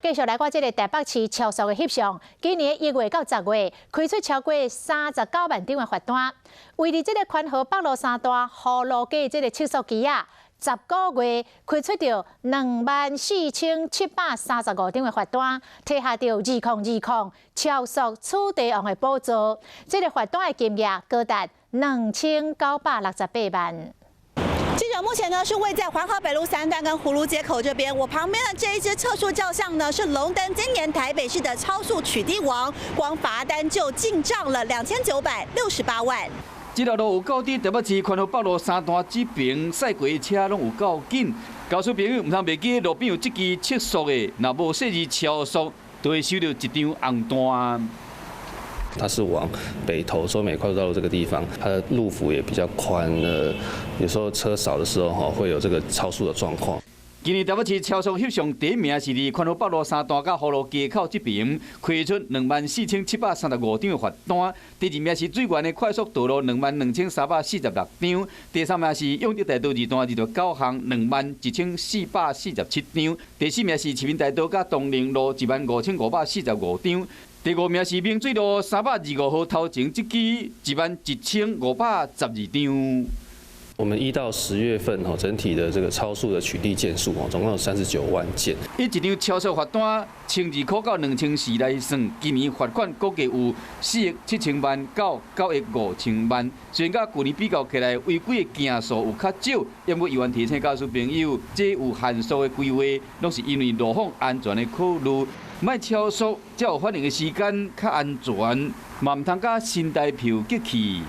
继续来看这个台北市超速的翕相，今年1月到10月开出超过39万张的罚单。为了这个宽和北路三段护路街这个测速机啊，10个月开出着24735张的罚单，贴下着2020超速处地案的补助。这个罚单的金额高达2968万。 记者目前呢是位在环河北路3段跟葫芦街口这边，我旁边的这一只测速照相呢是龙灯今年台北市的超速取缔王，光罚单就进账了2968万。这条路有够低，台北市宽和北路3段这边驶过的车拢有够紧。高速朋友唔通袂记路边有这支测速的，若无设置超速，就会收到一张红单。 它是往北投洲美快速道路这个地方，它的路幅也比较宽，有时候车少的时候会有这个超速的状况。今年台北市超速翕相第一名是伫宽和北路3段甲葫芦街口这边，开出24735张的罚单。第二名是最远的快速道路22346张，第三名是永德大道2段29项21447张，第四名是市民大道甲东宁路15545张。 第5名是明水路325号头前这支11512张。我们1到10月份整体的这个超速的取缔件数总共有39万件。一张超速罚单，1200块到2400来算，今年罚款估计有4亿7千万到9亿5千万。虽然甲去年比较起来，违规的件数有较少，因为议员提醒告诉朋友，这有限速的规划，拢是因为路况安全的考虑。 莫超速，才有反应的时间较安全，嘛唔通甲新台票激气。